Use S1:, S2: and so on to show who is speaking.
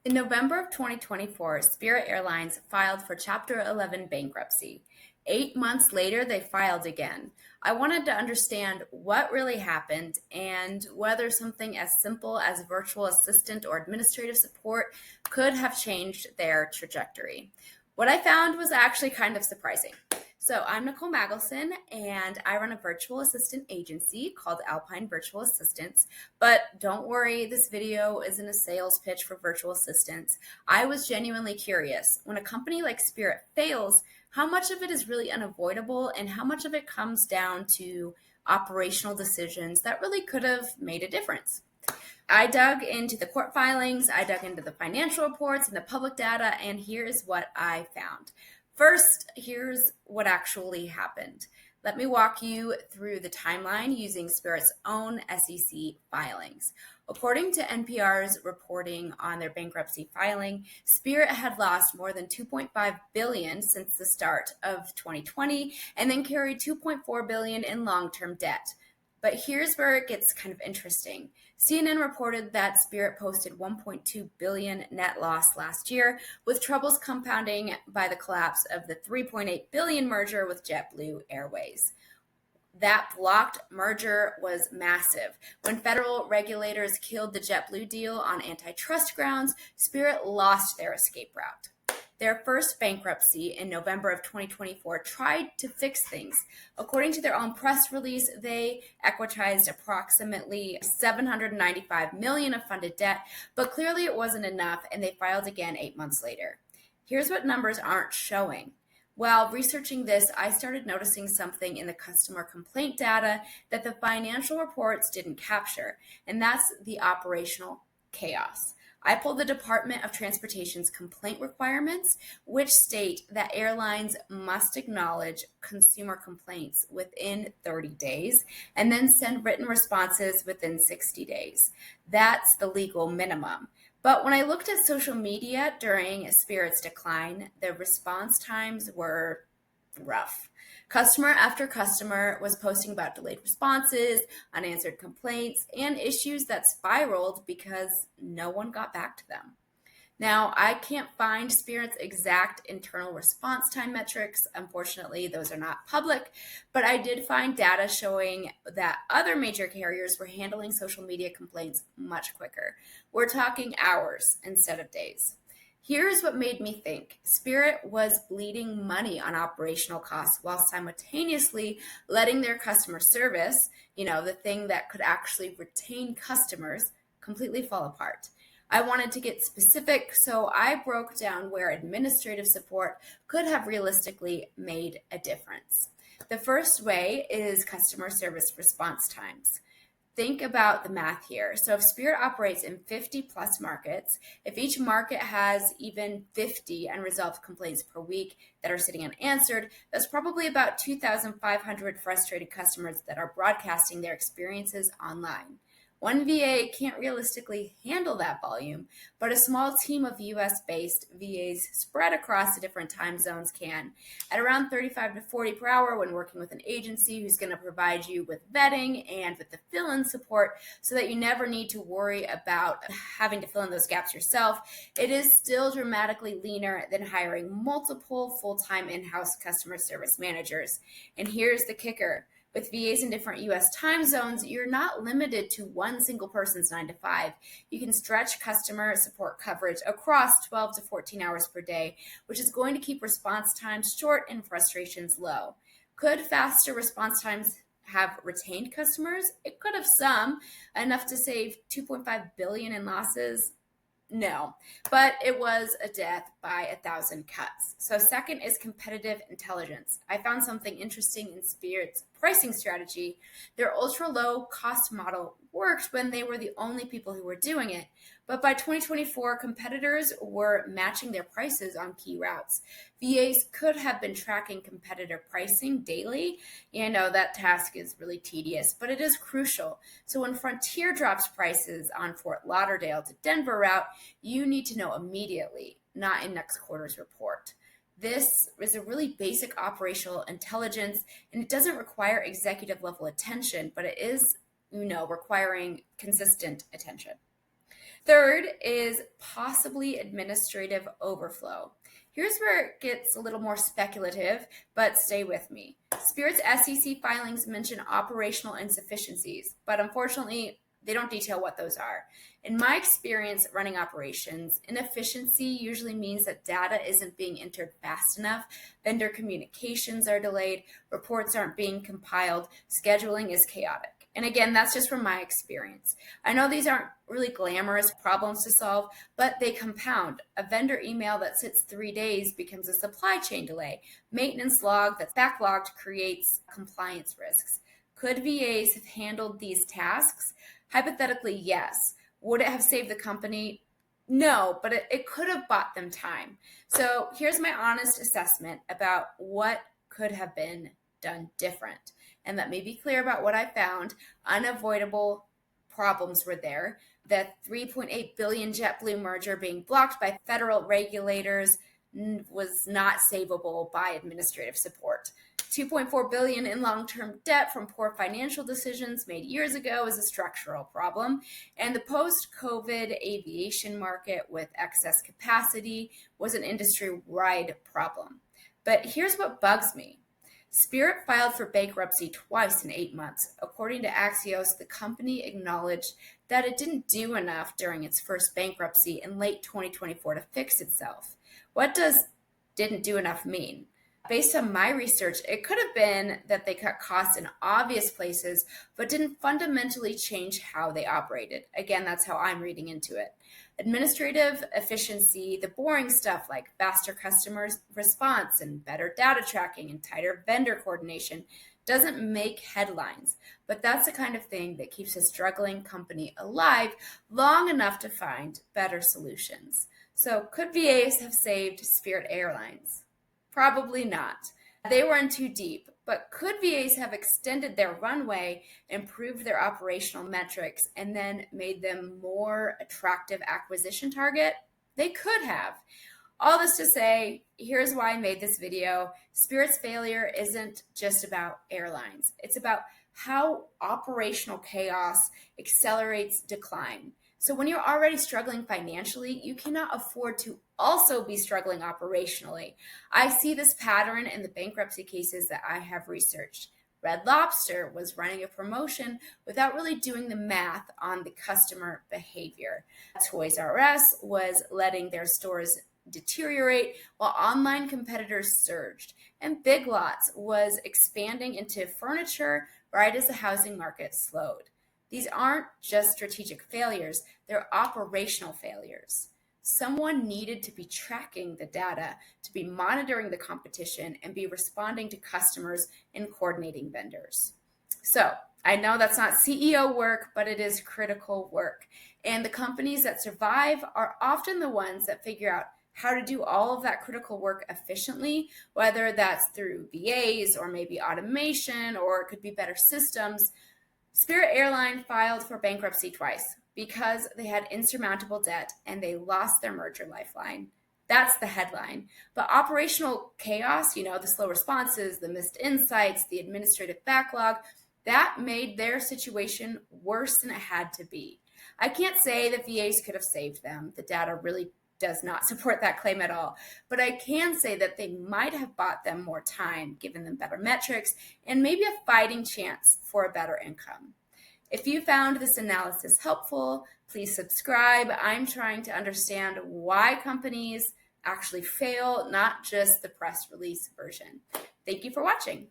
S1: In November of 2024, Spirit Airlines filed for Chapter 11 bankruptcy. 8 months later, they filed again. I wanted to understand what really happened and whether something as simple as virtual assistant or administrative support could have changed their trajectory. What I found was actually kind of surprising. So I'm Nicole Magelssen, and I run a virtual assistant agency called Alpine Virtual Assistants. But don't worry, this video isn't a sales pitch for virtual assistants. I was genuinely curious. When a company like Spirit fails, how much of it is really unavoidable and how much of it comes down to operational decisions that really could have made a difference? I dug into the court filings, I dug into the financial reports and the public data, and here's what I found. First, here's what actually happened. Let me walk you through the timeline using Spirit's own SEC filings. According to NPR's reporting on their bankruptcy filing, Spirit had lost more than $2.5 billion since the start of 2020 and then carried $2.4 billion in long-term debt. But here's where it gets kind of interesting. CNN reported that Spirit posted $1.2 billion net loss last year, with troubles compounding by the collapse of the $3.8 billion merger with JetBlue Airways. That blocked merger was massive. When federal regulators killed the JetBlue deal on antitrust grounds, Spirit lost their escape route. Their first bankruptcy in November of 2024 tried to fix things. According to their own press release, they equitized approximately $795 million of funded debt, but clearly it wasn't enough, and they filed again 8 months later. Here's what numbers aren't showing. While researching this, I started noticing something in the customer complaint data that the financial reports didn't capture, and that's the operational chaos. I pulled the Department of Transportation's complaint requirements, which state that airlines must acknowledge consumer complaints within 30 days and then send written responses within 60 days. That's the legal minimum. But when I looked at social media during Spirit's decline, the response times were rough. Customer after customer was posting about delayed responses, unanswered complaints, and issues that spiraled because no one got back to them. Now, I can't find Spirit's exact internal response time metrics. Unfortunately, those are not public, but I did find data showing that other major carriers were handling social media complaints much quicker. We're talking hours instead of days. Here's what made me think. Spirit was bleeding money on operational costs while simultaneously letting their customer service, the thing that could actually retain customers, completely fall apart. I wanted to get specific, so I broke down where administrative support could have realistically made a difference. The first way is customer service response times. Think about the math here. So if Spirit operates in 50 plus markets, if each market has even 50 unresolved complaints per week that are sitting unanswered, that's probably about 2,500 frustrated customers that are broadcasting their experiences online. One VA can't realistically handle that volume, but a small team of US-based VAs spread across the different time zones can. At around 35 to 40 per hour when working with an agency who's going to provide you with vetting and with the fill-in support so that you never need to worry about having to fill in those gaps yourself, it is still dramatically leaner than hiring multiple full-time in-house customer service managers. And here's the kicker. With VAs in different US time zones, you're not limited to one single person's 9 to 5. You can stretch customer support coverage across 12 to 14 hours per day, which is going to keep response times short and frustrations low. Could faster response times have retained customers? It could have some, enough to save $2.5 billion in losses. No, but it was a death by 1,000 cuts. So second is competitive intelligence. I found something interesting in Spirit's pricing strategy. Their ultra-low cost model worked when they were the only people who were doing it. But by 2024, competitors were matching their prices on key routes. VAs could have been tracking competitor pricing daily. That task is really tedious, but it is crucial. So when Frontier drops prices on Fort Lauderdale to Denver route, you need to know immediately, not in next quarter's report. This is a really basic operational intelligence, and it doesn't require executive level attention, but it is, requiring consistent attention. Third is possibly administrative overflow. Here's where it gets a little more speculative, but stay with me. Spirit's SEC filings mention operational insufficiencies, but unfortunately, they don't detail what those are. In my experience running operations, inefficiency usually means that data isn't being entered fast enough, vendor communications are delayed, reports aren't being compiled, scheduling is chaotic. And again, that's just from my experience. I know these aren't really glamorous problems to solve, but they compound. A vendor email that sits 3 days becomes a supply chain delay. Maintenance log that's backlogged creates compliance risks. Could VAs have handled these tasks? Hypothetically, yes. Would it have saved the company? No, but it could have bought them time. So here's my honest assessment about what could have been done different. And let me be clear about what I found. Unavoidable problems were there. The $3.8 billion JetBlue merger being blocked by federal regulators was not savable by administrative support. $2.4 billion in long-term debt from poor financial decisions made years ago is a structural problem. And the post-COVID aviation market with excess capacity was an industry-wide problem. But here's what bugs me. Spirit filed for bankruptcy twice in 8 months. According to Axios, the company acknowledged that it didn't do enough during its first bankruptcy in late 2024 to fix itself. What does didn't do enough mean? Based on my research, it could have been that they cut costs in obvious places, but didn't fundamentally change how they operated. Again, that's how I'm reading into it. Administrative efficiency, the boring stuff like faster customer response and better data tracking and tighter vendor coordination, doesn't make headlines, but that's the kind of thing that keeps a struggling company alive long enough to find better solutions. So could VAs have saved Spirit Airlines? Probably not. They were in too deep, but could VAs have extended their runway, improved their operational metrics, and then made them more attractive acquisition target? They could have. All this to say, here's why I made this video. Spirit's failure isn't just about airlines. It's about how operational chaos accelerates decline. So when you're already struggling financially, you cannot afford to also be struggling operationally. I see this pattern in the bankruptcy cases that I have researched. Red Lobster was running a promotion without really doing the math on the customer behavior. Toys R Us was letting their stores deteriorate while online competitors surged. And Big Lots was expanding into furniture right as the housing market slowed. These aren't just strategic failures, they're operational failures. Someone needed to be tracking the data, to be monitoring the competition, and be responding to customers and coordinating vendors. So I know that's not CEO work, but it is critical work. And the companies that survive are often the ones that figure out how to do all of that critical work efficiently, whether that's through VAs or maybe automation, or it could be better systems. Spirit Airlines filed for bankruptcy twice because they had insurmountable debt and they lost their merger lifeline. That's the headline. But operational chaos, the slow responses, the missed insights, the administrative backlog, that made their situation worse than it had to be. I can't say that VAs could have saved them. The data really does not support that claim at all. But I can say that they might have bought them more time, given them better metrics, and maybe a fighting chance for a better income. If you found this analysis helpful, please subscribe. I'm trying to understand why companies actually fail, not just the press release version. Thank you for watching.